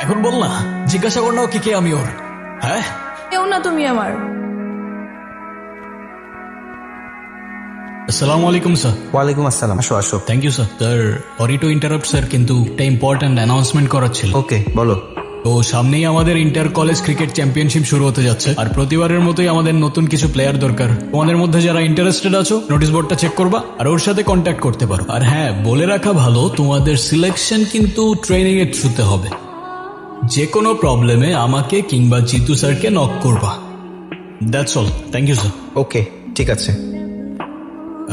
এখন বল না, জিজ্ঞাসা কর না ওকে কে আমি ওর। হ্যাঁ কেউ না তুমি আমার। আসসালামু আলাইকুম স্যার। ওয়ালাইকুম আসসালাম, আসো আসো। Thank you sir. Sir sorry to interrupt sir, কিন্তু একটা ইম্পর্ট্যান্ট অ্যানাউন্সমেন্ট করার ছিল। ওকে বলো। তো সামনেই আমাদের ইন্টার কলেজ ক্রিকেট চ্যাম্পিয়নশিপ শুরু হতে যাচ্ছে, আর প্রতিবারের মতোই আমাদের নতুন কিছু প্লেয়ার দরকার। তোমাদের মধ্যে যারা ইন্টারেস্টেড আছো নোটিশ বোর্ডটা চেক করবা আর ওর সাথে কন্ট্যাক্ট করতে পারো। আর হ্যাঁ, বলে রাখা ভালো, তোমাদের সিলেকশন কিন্তু ট্রেনিং এর থ্রুতে হবে। যে কোনো প্রবলেমে আমাকে কিংবা জিতু স্যারকে নক করবা। That's all. Thank you sir. Okay ঠিক আছে।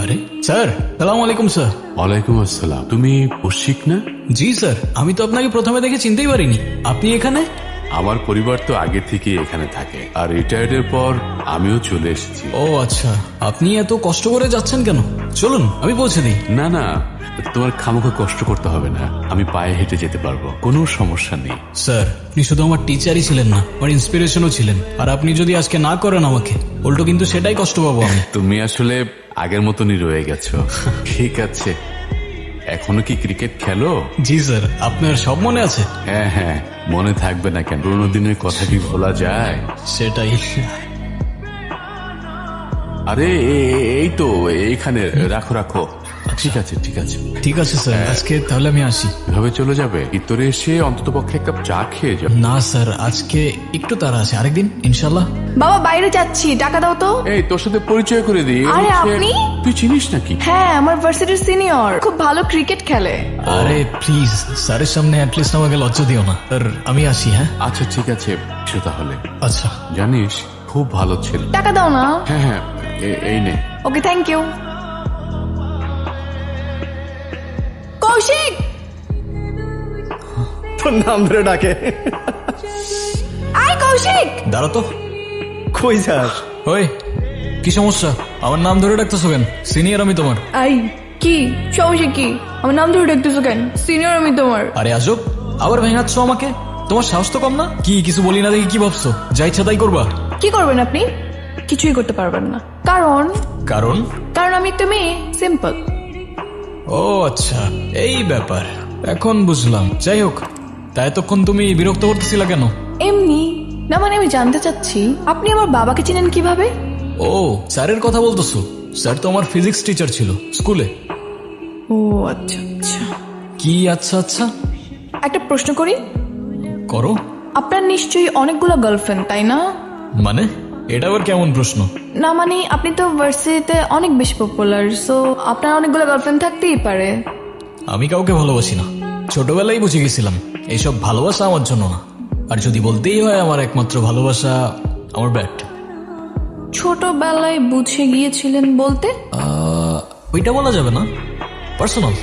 আরে স্যার, সালাম আলাইকুম স্যার। ওয়ালাইকুম আসসালাম। তুমি কৌশিক না? জি স্যার, আমি তো আপনাকে প্রথমে দেখে চিনতেই পারিনি। আপনি এখানে? আমার পরিবার তো আগে থেকে এখানে থাকে, আর রিটায়ার্ডের পর আমিও চলে এসেছি। ও আচ্ছা, আপনি এত কষ্ট করে যাচ্ছেন কেন? চলুন আমি পৌঁছে দিই। না না, তোমার খামোখা কষ্ট করতে হবে না, আমি পায়ে হেঁটে যেতে পারবো, কোনো সমস্যা নেই। স্যার, আপনি শুধু আমার টিচারই ছিলেন না, আমার ইন্সপিরেশনও ছিলেন। আর আপনি যদি আজকে না করেন আমাকে, উল্টো কিন্তু সেটাই কষ্ট পাবো আমি। তুমি আসলে আগের মতনই রয়ে গেছো। ঠিক আছে, এখনো কি ক্রিকেট খেলো? জি স্যার, আপনার সব মনে আছে? হ্যাঁ হ্যাঁ, মনে থাকবে না কেন? পুরোনো দিনের কথা কি ভোলা যায়? সেটাই। আরে এই তো এইখানে রাখো রাখো। ঠিক আছে ঠিক আছে। ঠিক আছে স্যার, আজকে তাহলে আমি আসি। এভাবে চলে যাবে? ইতরে এসে অন্তত পক্ষে এক কাপ চা খেয়ে যাও। না স্যার, আজকে একটু তাড়া আছে, আরেকদিন ইনশাল্লাহ। বাবা বাইরে যাচ্ছি, টাকা দাও তো। এই তোর সাথে পরিচয় করে দিই। আরে, আপনি? তুই চিনিস নাকি? হ্যাঁ, আমার ভার্সিটির সিনিয়র, খুব ভালো ক্রিকেট খেলে। আরে প্লিজ, স্যারের সামনে অ্যাটলিস্ট আমাকে লজ্জা দিও না স্যার। আমি আসি। হ্যাঁ আচ্ছা ঠিক আছে, এসো তাহলে। আচ্ছা। জানিস, খুব ভালো ছেলে। টাকা দাও না। হ্যাঁ হ্যাঁ, এই নে। ওকে, থ্যাংক ইউ। কৌশিক, তোর নাম ধরে ডাকে। আয় কৌশিক। দাঁড়া তো। কই যাস? ওই, কি সমস্যা? আমার নাম ধরে ডাকতেছো কেন? সিনিয়র আমি তোমার। আই কি সমস্যা? কি আমার নাম ধরে ডাকতেছো কেন? সিনিয়র আমি তোমার। আরে আজব, আবার ভেঙাচ্ছ আমাকে? তোমার সাহস তো কম না? কি কিছু বলি না দেখি কি ভাবছো? যা ইচ্ছা তাই করবা? কি করবেন আপনি? কিছুই করতে পারবেন না। কারণ কারণ কারণ আমি একটা মেয়ে, সিম্পল। ও আচ্ছা, এই ব্যাপার, এখন বুঝলাম। যাই হোক, তা এতক্ষণ তুমি বিরক্ত করতেছিলা কেন? এমনি না, মানে আমি জানতে চাচ্ছি আপনি আমার বাবাকে চিনেন কিভাবে? ও, স্যারের কথা বলতেছো? স্যার তো আমার ফিজিক্স টিচার ছিল স্কুলে। ও আচ্ছা আচ্ছা। কি আচ্ছা আচ্ছা? একটা প্রশ্ন করি। করো। আপনার নিশ্চয়ই অনেকগুলো গার্লফ্রেন্ড, তাই না? মানে এটা আবার কেমন প্রশ্ন? না মানে আপনি তো ভার্সিটিতে অনেক বেশি পপুলার, সো আপনার অনেকগুলো গার্লফ্রেন্ড থাকতেই পারে। আমি কাউকে ভালোবাসি না, ছোটবেলায় বুঝে গেছিলাম এইসব ভালোবাসা আমার জন্য না। আর যদি বলতেই হয় আমার একমাত্র ভালোবাসা আমার ব্যাট। ছোটবেলায় বুঝে গিয়েছিলেন বলতে? ওইটা বলা যাবে না, পার্সোনাল।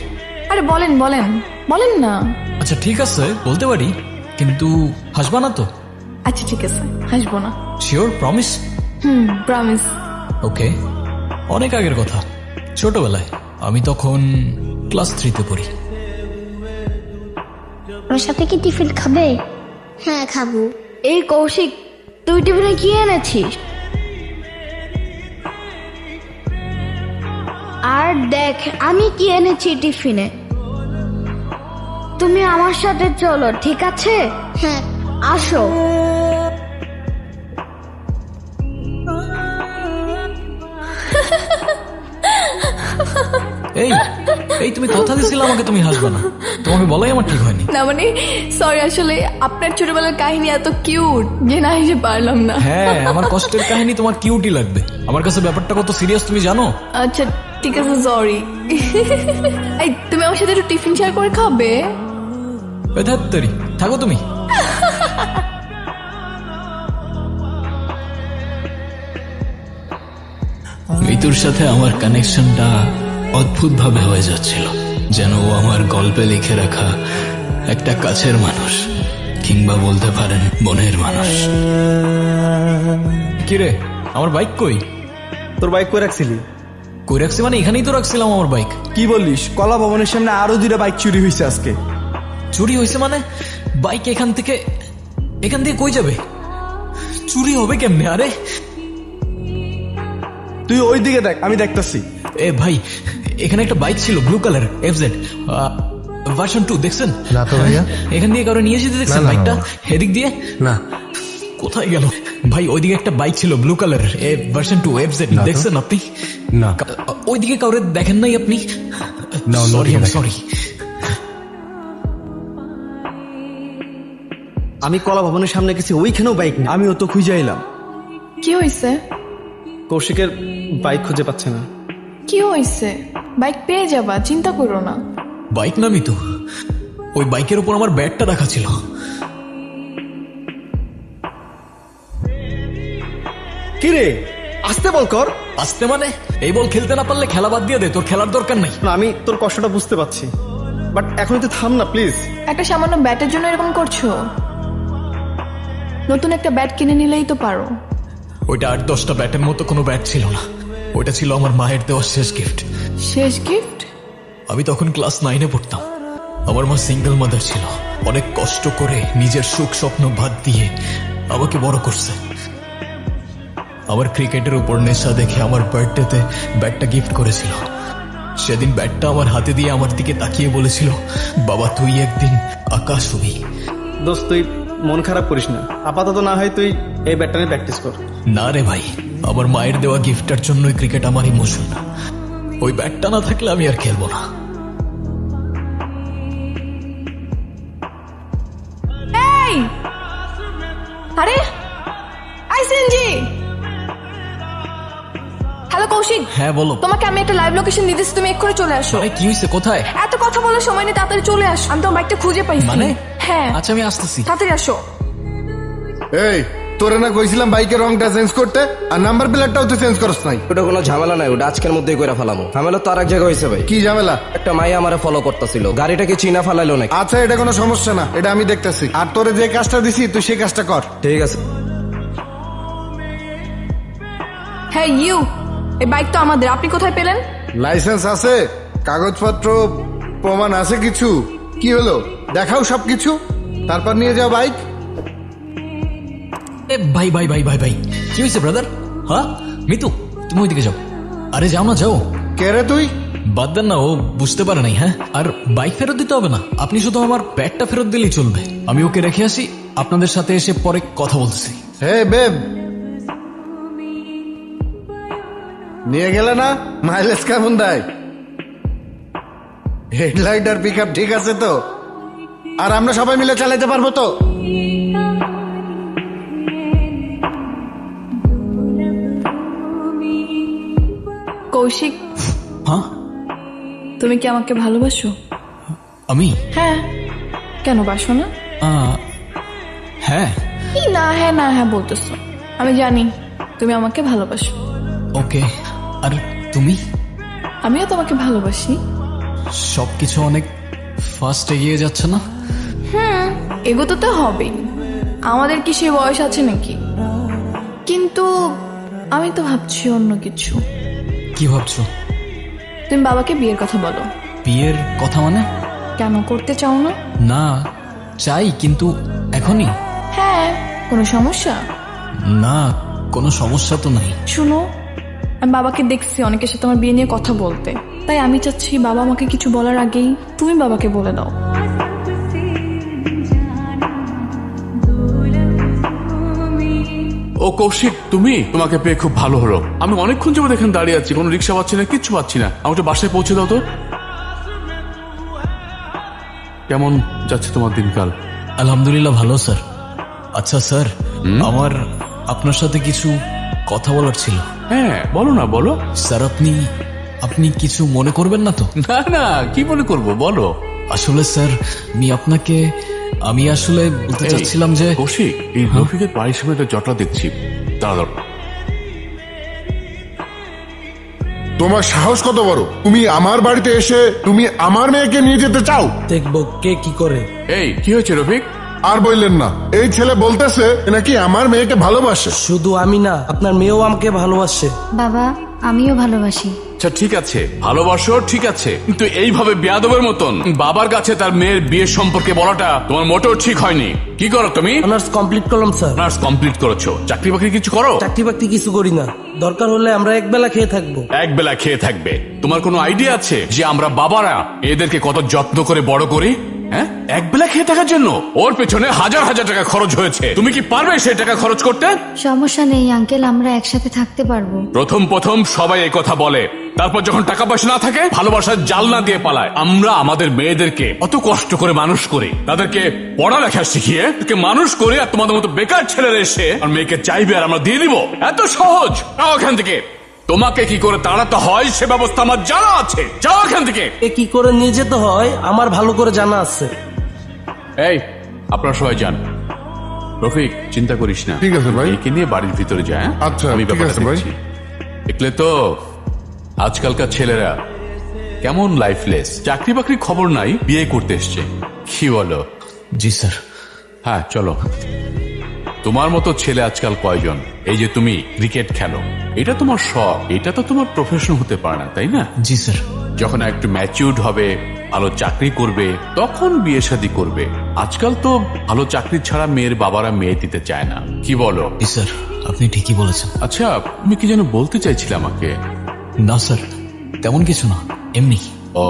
আরে বলেন বলেন বলেন না। আচ্ছা ঠিক আছে, বলতে পারি, কিন্তু হাসবা না তো? আচ্ছা ঠিক আছে, হাসবো না। শিওর? প্রমিস? প্রমিস। ওকে। অনেক আগের কথা, ছোটবেলায়, আমি তখন ক্লাস 3-তে পড়ি। ওর সাথে কি টিফিন খাবে? হ্যাঁ খাবো। এই কৌশিক, তুই টিফিনে কি এনেছিস? আর দেখ আমি কি এনেছি টিফিনে। তুমি আমার সাথে চলো, ঠিক আছে? হ্যাঁ আসো। এই এই তুমি কথা দিয়েছিলে আমাকে তুমি হাসবে না, তোমাকে বলাই আমার ঠিক হয়নি। না মানে সরি, আসলে আপনার ছোটবেলার কাহিনী এত কিউট যে না হেসে পারলাম না। হ্যাঁ, আমার কষ্টের কাহিনী তোমার কিউটই লাগবে। আমার কাছে ব্যাপারটা কত সিরিয়াস তুমি জানো? আচ্ছা ঠিক আছে, সরি। এই তুমি আমার সাথে একটু টিফিন শেয়ার করে খাবে? বেধাত্তরি, থাকো তুমি। মিতুর সাথে আমার কানেকশনটা অদ্ভুত ভাবে হয়ে যাচ্ছিল, যেন ও আমার গল্পে লিখে রাখা একটা কাছের মানুষ, কিংবা বলতে পারেন মনের মানুষ। কিরে, আমার বাইক কই? তোর বাইক কই রাখছিলি? কই রাখছি মানে এখানেই তো রাখছিলাম আমার বাইক। কি বলিস? কলা ভবনের সামনে আরো 2টা বাইক চুরি হয়েছে আজকে। চুরি হয়েছে মানে? বাইক এখান থেকে কই যাবে? চুরি হবে কেমনে? আরে তুই ওই দিকে দেখ, আমি দেখতাছি। এ ভাই, এখানে একটা বাইক ছিল ব্লু কালার FZ। ভার্সন 2 দেখছেন? না তো ভাইয়া। এখান দিয়ে কারো নিয়ে যেতে দেখছেন না, না, বাইকটা? না। এদিক দিয়ে না কোথায় গেল ভাই? ওইদিকে একটা বাইক ছিল ব্লু কালারের, ভার্সন 2 FZ না তো। দেখছেন আপনি? না ওইদিকে কাউরে দেখেন নাই আপনি? না, সরি, অন্যদিকে সরি। আমি কলা ভবনের সামনে গেছি, ওইখানেও বাইক নেই। আমিও তো খুঁজে এলাম। কি হয়েছে? কৌশিকের বাইক খুঁজে পাচ্ছে না। কি হয়েছে? বাইক পেয়ে যাবা, চিন্তা করো না। বাইক না মিতু, ওই বাইকের উপর আমার ব্যাগটা রাখা ছিল। কি রে, আসতে বল কর। আসতে মানে এই বল খেলতে না পারলে খেলা বাদ দিয়ে দে, তোর খেলার দরকার নাই। না, আমি তোর কষ্টটা বুঝতে পারছি, বাট এখন তুই থাম না প্লিজ। একটা সামান্য ব্যাটের জন্য এরকম করছো? নতুন একটা ব্যাট কিনে নিলেই তো পারো। ওইটা 8-10টা ব্যাটের মতো কোনো ব্যাট ছিল না, ওইটা ছিল আমার মায়ের দেওয়া শেষ গিফট। শেষ গিফট? আমি তখন ক্লাস 9-এ পড়তাম। আমার মা সিঙ্গেল মাদার ছিল, অনেক কষ্ট করে নিজের সুখ স্বপ্ন বাদ দিয়ে আমাকে বড় করছে। আমার ক্রিকেটের উপর নেশা দেখে আমার বার্থডেতে ব্যাটটা গিফট করেছিল। সেদিন ব্যাটটা আমার হাতে দিয়ে আমার দিকে তাকিয়ে বলেছিল, বাবা তুই একদিন আকাশ হবি। দোস্ত, তুই মন খারাপ করিস না, আপাতত না হয় তুই এই ব্যাটটা নিয়ে প্র্যাকটিস কর। না রে ভাই, আমার মায়ের দেওয়া গিফটটার জন্যই ক্রিকেট আমার ইমোশন। ওই ব্যাটটা না থাকলে আমি আর খেলবো না। এই আরে আইসেনজি, হ্যালো কৌশিক। হ্যাঁ বলো। তোমাকে আমি একটা লাইভ লোকেশন দিতেছি, তুমি এক্ষুনি চলে আসো। আরে কি হয়েছে, কোথায়? এত কথা বলার সময় নেই, তাড়াতাড়ি চলে আসো। আমি তোমার বাইকটা খুঁজে পাইছি। মানে? হ্যাঁ, আচ্ছা আমি আসতেছি। তাড়াতাড়ি আসো। এই তোরে না কইছিলাম বাইকের রংটা চেঞ্জ করতে, আর নাম্বার প্লেটটাও তো চেঞ্জ করছ নাই। ওটা কোনো ঝামেলা নাই, ওটা আজকের মধ্যেই করে ফেলামো। ঝামেলা তো আর এক জায়গায় হয়েছে ভাই। কি ঝামেলা? একটা মাইয়া আমারে ফলো করতেছিল, গাড়িটাকে চিনা ফেলাইলো নাকি। আচ্ছা এটা কোনো সমস্যা না, এটা আমি দেখতেছি। আর তোরে যে কাজটা দিছি তুই সেই কাজটা কর। ঠিক আছে। হ্যাঁ ইউ, এই বাইক তো আমাদের, আপনি কোথায় পেলেন? লাইসেন্স আছে, কাগজপত্র প্রমাণ আছে কিছু? কি হলো, দেখাও সবকিছু, তারপর নিয়ে যাও বাইক। এ ভাই ভাই ভাই ভাই ভাই, কি হয়েছে ব্রাদার? হ্যাঁ মিতু, তুমি ওইদিকে যাও। আরে যাও না, যাও। কে রে তুই? বাদ দেন না, ও বুঝতে পারে নাই। হ্যাঁ, আর বাইক ফেরত দিতে হবে না, আপনি শুধু আমার ব্যাগটা ফেরত দিলেই চলবে। আমি ওকে রেখে আসি, আপনাদের সাথে এসে পরে কথা বলছি। হে বেব, নিয়ে গেলে না? মাইলেজ কেমন দেয়? হেডলাইট আর পিক আপ ঠিক আছে তো? আর আমরা সবাই মিলে চালাতে পারবো তো? কৌশিক, হ্যাঁ তুমি কি আমাকে ভালোবাসো? আমি? হ্যাঁ, কেন বাসো না? হ্যাঁ। কি না হ্যাঁ না হ্যাঁ বলতেছো? আমি জানি তুমি আমাকে ভালোবাসো। ওকে, আর তুমি? আমিও তোমাকে ভালোবাসি। সবকিছু অনেক ফাস্ট এগিয়ে যাচ্ছে না? এগোতে তো হবেই, আমাদের কি সে বয়স আছে নাকি? কিন্তু আমি তো ভাবছি অন্য কিছু। কি ভাবছো? তুমি বাবাকে বিয়ের কথা বলো। বিয়ের কথা মানে? কেন, করতে চাও না? না, চাই, কিন্তু এখনই? হ্যাঁ, কোনো সমস্যা? না, কোনো সমস্যা তো নাই। শুনো, আমি বাবাকে দেখছি অনেকের সাথে আমার বিয়ে নিয়ে কথা বলতে, তাই আমি চাচ্ছি বাবা আমাকে কিছু বলার আগেই তুমি বাবাকে বলে দাও। ও কৌশিক, তুমি? তোমাকে পেয়ে খুব ভালো হলো। আমি অনেকক্ষণ যাবো এখানে দাঁড়িয়ে আছি, কোনো রিক্সা পাচ্ছি না, কিচ্ছু পাচ্ছি না। আমাকে বাসায় পৌঁছে দাও তো। কেমন যাচ্ছে তোমার দিনকাল? আলহামদুলিল্লাহ ভালো স্যার। আচ্ছা স্যার, আমার আপনার সাথে কিছু কথা বলার ছিল। হ্যাঁ বলো না, বলো। স্যার আপনি কিছু মনে করবেন না তো? না না, কি মনে করবো, বলো। আসলে স্যার, আমি আসলে বলতে এই, চাচ্ছিলাম যে কৌশিক, এই রফিকের বাড়ির সামনে একটা জটলা দেখছি, দাঁড়াও। তোমার সাহস কত বড়? তুমি আমার বাড়িতে এসে তুমি আমার মেয়েকে নিয়ে যেতে চাও? দেখবো কে কি করে। এই কি হয়েছে রফিক? আর বললেন না, এই ছেলে বলতেছে নাকি আমার মেয়েকে ভালোবাসে। শুধু আমি না, আপনার মেয়েও আমাকে ভালোবাসে। বাবা, আমিও ভালোবাসি। আচ্ছা ঠিক আছে, ভালোবাসো ঠিক আছে, কিন্তু এইভাবে বেয়াদবের মতন বাবার কাছে তার মেয়ের বিয়ের সম্পর্কে বলাটা তোমার মোটেও ঠিক হয়নি। কি করো তুমি? অনার্স কমপ্লিট করলাম স্যার। অনার্স কমপ্লিট করেছো, চাকরি বাকরি কিছু করো? চাকরি বাকরি কিছু করি না, দরকার হলে আমরা একবেলা খেয়ে থাকবো। এক বেলা খেয়ে থাকবে? তোমার কোনো আইডিয়া আছে যে আমরা বাবারা এদেরকে কত যত্ন করে বড় করি? হ্যাঁ, এক বেলা খেয়ে থাকার জন্য ওর পেছনে হাজার হাজার টাকা খরচ হয়েছে। তুমি কি পারবে সেই টাকা খরচ করতে? সমস্যা নেই আঙ্কেল, আমরা একসাথে থাকতে পারবো। প্রথম প্রথম সবাই এই কথা বলে, তারপর যখন টাকা পয়সা না থাকে ভালোবাসার জাল না দিয়ে পালায়। আমরা আমাদের মেয়েদেরকে অত কষ্ট করে মানুষ করি, তাদেরকে পড়ালেখা শিখিয়ে তাদেরকে মানুষ করি, আর তোমাদের মতো বেকার ছেলেরা এসে আর মেয়েকে চাইবে আর আমরা দিয়ে দিব? এত সহজ? যাও এখান থেকে। তোমাকে কি করে তাড়াতে হয় সে ব্যবস্থা আমার জানা আছে। যাও এখান থেকে। এ কি করে নিয়ে যেতে হয় আমার ভালো করে জানা আছে। এই, আপনারা সবাই যান। রফিক, চিন্তা করিস না, ঠিক আছে ভাই। একে নিয়ে বাড়ির ভিতরে যায়। আচ্ছা, আমি ঠিক ব্যাপারটা আছে ভাই। দেখছি। দেখলে তো আজকালকার ছেলেরা কেমন লাইফলেস, চাকরি বাকরি খবর নাই, বিয়ে করতে এসছে। কি বলো? জি স্যার। হ্যাঁ চলো। তোমার মতো ছেলে আজকাল কয়জন? এই যে তুমি ক্রিকেট খেলো, এটা তোমার শখ, এটা তো তোমার প্রফেশন হতে পারে না, তাই না? জি স্যার। যখন একটু ম্যাচিউরড হবে, ভালো চাকরি করবে, তখন বিয়ে শাদী করবে। আজকাল তো ভালো চাকরি ছাড়া মেয়ের বাবারা মেয়ে দিতে চায় না। কি বলো? জি স্যার, আপনি ঠিকই বলেছেন। আচ্ছা, তুমি কি যেন বলতে চাইছিলে আমাকে? না স্যার, তেমন কিছু না, এমনি। ও,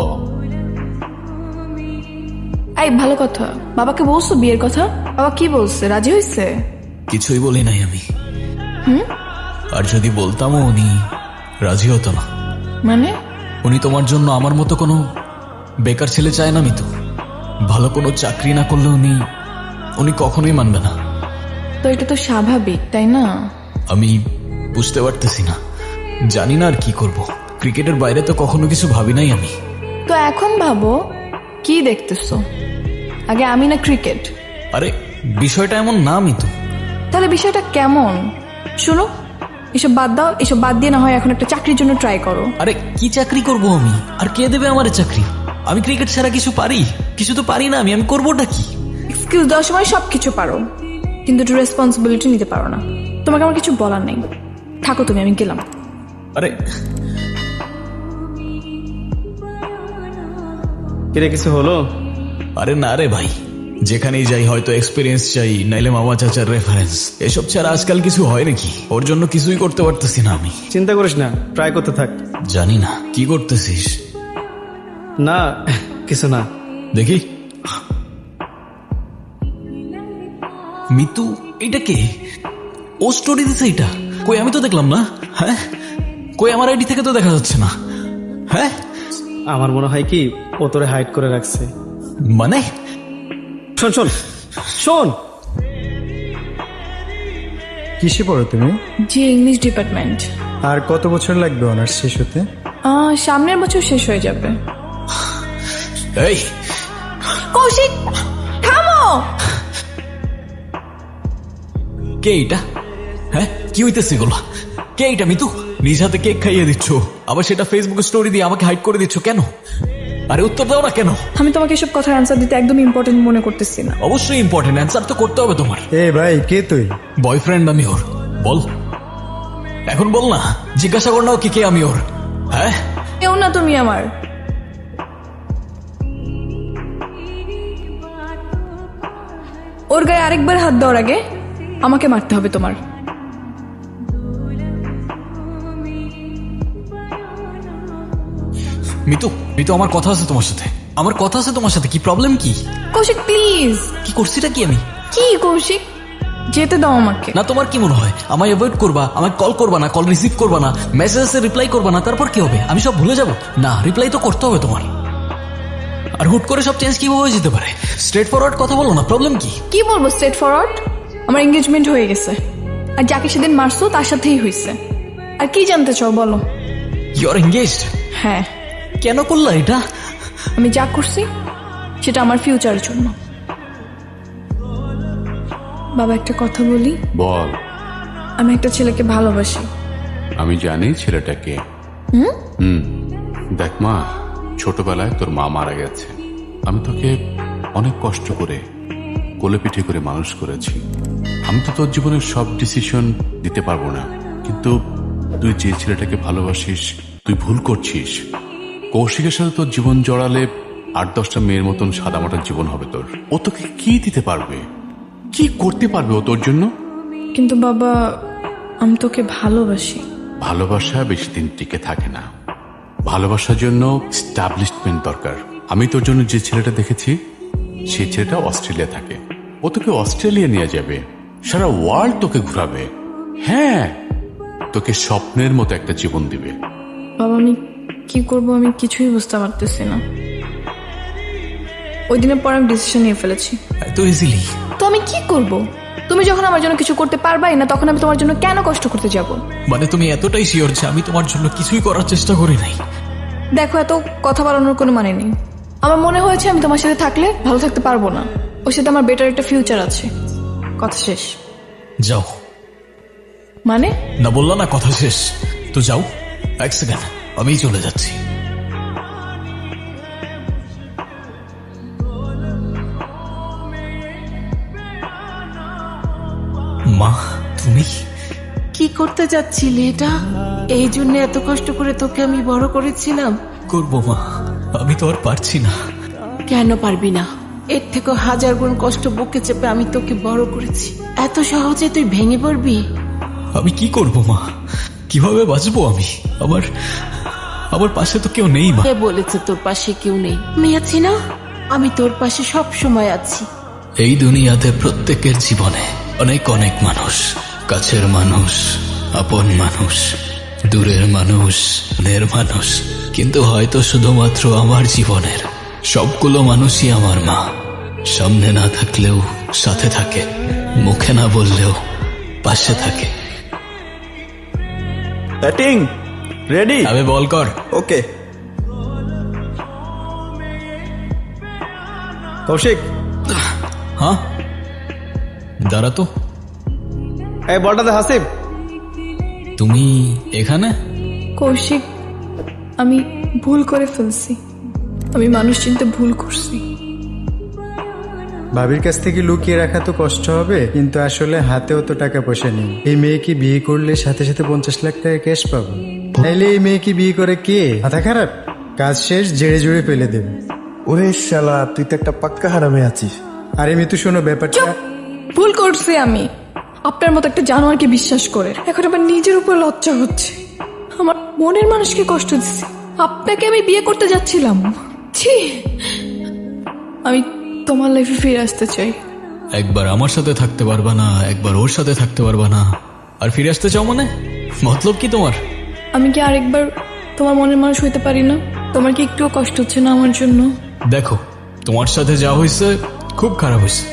এই ভালো কথা, বাবাকে বলছো বিয়ের কথা? বাবা কি বলছে, রাজি হয়েছে? কিছুই বলি নাই আমি। আর যদি বলতামও উনি রাজি হতো না। মানে? উনি তোমার জন্য আমার মতো কোনো বেকার ছেলে চায় না মিতু। ভালো কোনো চাকরি না করলে উনি কখনোই মানবে না। তো এটা তো স্বাভাবিক, তাই না? আমি বুঝতে পারতেছি না, জানি না আর কি করব। ক্রিকেটের বাইরে তো কখনো কিছু ভাবি নাই আমি। তো এখন ভাবো, কি দেখতেছো? আগে আমি না ক্রিকেট? আরে বিষয়টা এমন না মিতু। তাহলে বিষয়টা কেমন? শুনো, এসব বাদ দাও, এসব বাদ দিয়ে না হয় এখন একটা চাকরির জন্য ট্রাই করো। আরে কি চাকরি করব আমি? আর কে দেবে আমারে চাকরি? আমি ক্রিকেট ছাড়া কিছু পারি? কিছু তো পারি না আমি করবোটা কি? এক্সকিউজ দেওয়ার সময় সবকিছু পারো, কিন্তু একটু রেসপন্সিবিলিটি নিতে পারো না। তোমাকে আমার কিছু বলার নেই, থাকো তুমি, আমি গেলাম। আরে কিরে, কিছু হলো? আরে না রে ভাই, যেখানেই যাই হয়তো এক্সপিরিয়েন্স চাই, নাইলে মামা চাচার রেফারেন্স। এসব ছাড়া আজকাল কিছু হয় নাকি? ওর জন্য কিছুই করতে পারতেছি না আমি। চিন্তা করিস না, ট্রাই করতে থাক। জানি না কি করতেছিস। না, কিছু না। দেখি মিতু, এটা কে? ও স্টোরি দিছে এটা? কই আমি তো দেখলাম না। হ্যাঁ কই, আমার আইডি থেকে তো দেখা যাচ্ছে না। হ্যাঁ আমার মনে হয় কি ও তোরে হাইড করে রাখছে। মানে? শোন শোন শোন, কিসে পড়ো তুমি? জি, ইংলিশ ডিপার্টমেন্ট। আর কত বছর লাগবে অনার্স শেষ হতে? সামনের বছর শেষ হয়ে যাবে। এই কৌশিক, থামো! কে এটা? হ্যাঁ কি হইতেছে এগুলো? কে এটা মিতু? নিজ হাতে কেক খাইয়ে দিচ্ছ, আবার সেটা ফেসবুকে স্টোরি দিয়ে আমাকে হাইড করে দিচ্ছ কেন? আরে উত্তর দাও না কেন? আমি তোমাকে এসব কথার অ্যান্সার দিতে একদম ইম্পর্টেন্ট মনে করতেছি না। অবশ্যই ইম্পর্টেন্ট, অ্যান্সার তো করতে হবে তোমার। এ ভাই, কে তুই? বয়ফ্রেন্ড আমি ওর। বল এখন, বল না, জিজ্ঞাসা কর না ওকে কে আমি ওর। হ্যাঁ কেউ না তুমি আমার। ওর গায়ে আরেকবার হাত দেওয়ার আগে আমাকে মারতে হবে তোমার। মিতু, মিতু আমার কথা আছে তোমার সাথে, আমার কথা আছে তোমার সাথে। কি প্রবলেম কি? কৌশিক প্লিজ। কি করছিটা কি আমি? কি কৌশিক, যেতে দাও আমাকে। না তোমার কি মনে হয় আমায় অ্যাভয়েড করবা, আমায় কল করবা না, কল রিসিভ করবা না, মেসেজে রিপ্লাই করবা না, তারপর কি হবে? আমি সব ভুলে যাব? না, রিপ্লাই তো করতে হবে তোমার। আর হুট করে সব চেঞ্জ কিভাবে হয়ে যেতে পারে? স্ট্রেট ফরওয়ার্ড কথা বলো না, প্রবলেম কি? কি বলবো স্ট্রেট ফরওয়ার্ড? আমার এঙ্গেজমেন্ট হয়ে গেছে, আর যাকে সেদিন মারছো তার সাথেই হয়েছে। আর কি জানতে চাও বলো? You are engaged? হ্যাঁ। কেন করলা এটা? আমি যা করছি সেটা আমার ফিউচারের জন্য। বাবা একটা কথা বলি? বল। আমি একটা ছেলেকে ভালোবাসি। আমি জানি ছেলেটাকে। দেখ মা, ছোটবেলায় তোর মা মারা গেছে। আমি তোকে অনেক কষ্ট করে কোলে পিঠে করে মানুষ করেছি। আমি তো তোর জীবনের সব ডিসিশন দিতে পারবো না, কিন্তু তুই যে ছেলেটাকে ভালোবাসিস তুই ভুল করছিস। কৌশিকের সাথে তোর জীবন জড়ালে 8-10টা মেয়ের মতন সাদামাটা জীবন হবে তোর। ও তোকে কি দিতে পারবে, কি করতে পারবে ও তোর জন্য? কিন্তু বাবা, আমি তোকে ভালোবাসি। ভালোবাসা বেশি দিন টিকে থাকে না। ভালোবাসার জন্য এস্টাবলিশমেন্ট দরকার। আমি তোর জন্য যে ছেলেটা দেখেছি, সেই ছেলেটা অস্ট্রেলিয়া থাকে। ও তোকে অস্ট্রেলিয়া নিয়ে যাবে, সারা ওয়ার্ল্ড তোকে ঘুরাবে। হ্যাঁ, তোকে স্বপ্নের মতো একটা জীবন দিবে। বাবা, আমি কি করব আমি কিছুই বুঝতে পারতেছি না। ওই দিনের পর আমি ডিসিশন নিয়ে ফেলেছি। এত ইজিলি? তো আমি কি করব? তুমি যখন আমার জন্য কিছু করতে পারবাই না, তখন আমি তোমার জন্য কেন কষ্ট করতে যাব? মানে তুমি এতটাই শিওর যে আমি তোমার জন্য কিছুই করার চেষ্টা করি নাই? দেখো, এত কথা বাড়ানোর কোনো মানে নেই। আমার মনে হয়েছে আমি তোমার সাথে থাকলে ভালো থাকতে পারবো না। ওর সাথে আমার বেটার একটা ফিউচার আছে। কথা শেষ। যাও। মানে? না বললা না কথা শেষ? তো যাও। এক সেকেন্ড, আমি চলে যাচ্ছি। মা, তুমি কি করতে যাচ্ছিলে এটা? এই জন্য এত কষ্ট করে তোকে আমি বড় করেছিলাম। করবো মা, আমি তো আর পারছি না। কেন পারবি না? এর থেকে 1000 গুণ কষ্ট বুকে চেপে আমি তোকে বড় করেছি। এত সহজে তুই ভেঙে পড়বি? আমি কি করব মা? কিভাবে বাঁচবো আমি? আমার পাশে তো কেউ নেই মা। কে বলেছে তোর পাশে কেউ নেই? আমি আছি না? আমি তোর পাশে সব সময় আছি। এই দুনিয়াতে প্রত্যেকের জীবনে অনেক অনেক মানুষ, কাছের মানুষ, আপন মানুষ, দূরের মানুষ, নের মানুষ, কিন্তু হয়তো শুধুমাত্র আমার জীবনের সবগুলো মানুষই আমার মা। সামনে না থাকলেও সাথে থাকে, মুখে না বললেও পাশে থাকে। Batting ready? আবে বল কর। ওকে। কৌশিক। হ্যাঁ, দাঁড়া তো। এই বলটাতে হাসিব। তুমি এখানে? কৌশিক, আমি ভুল করে ফেলছি। আমি মানুষ চিনতে ভুল করছি। ভাবির কাছ থেকে লুকিয়ে রাখা তো কষ্ট হবে, কিন্তু আসলে হাতেও তো টাকা পয়সা নেই। এই মেয়েকে বিয়ে করলে সাথে সাথে 50 লাখ টাকা ক্যাশ পাবো। তাইলে এই মেয়েকে বিয়ে করে কে? মাথা খারাপ? কাজ শেষ, জেড়ে জুড়ে ফেলে দেবে। ওরে শালা, তুই তো একটা পাক্কা হারামে আছিস। আরে মিতু, শোনো ব্যাপারটা। ভুল করছি আমি আপনার মতো একটা জানোয়ারকে বিশ্বাস করে। এখন আমার নিজের উপর লজ্জা হচ্ছে। আমার মনের মানুষকে কষ্ট দিচ্ছি। আপনাকে আমি বিয়ে করতে যাচ্ছিলাম। ছি, আমি তোমার লাইফে ফিরে আসতে চাই। একবার আমার সাথে থাকতে পারবা না, একবার ওর সাথে থাকতে পারবা না, আর ফিরে আসতে চাও মানে? মতলব কি তোমার? আমি কি আরেকবার তোমার মনের মানুষ হইতে পারি না? তোমার কি একটুও কষ্ট হচ্ছে না আমার জন্য? দেখো, তোমার সাথে যা হয়েছে খুব খারাপ হয়েছে।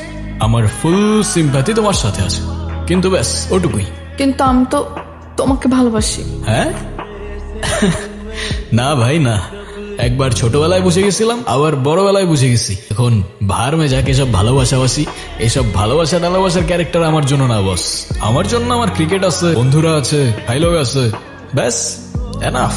আমার ফুল সিম্প্যাথি তোমার সাথে আছে, কিন্তু ব্যাস ওটুকুই। কিন্তু আমি তো তোমাকে ভালোবাসি। হ্যাঁ? না ভাই না, একবার ছোটবেলায় বুঝে গেছিলাম, আবার বড়বেলায় বুঝে গেছি। এখন ভার মে যাকে সব ভালোবাসাবাসি, এসব ভালোবাসা টালোবাসার ক্যারেক্টার আমার জন্য না বস। আমার জন্য আমার ক্রিকেট আছে, বন্ধুরা আছে, ভাই লোক আছে, ব্যাস এনাফ।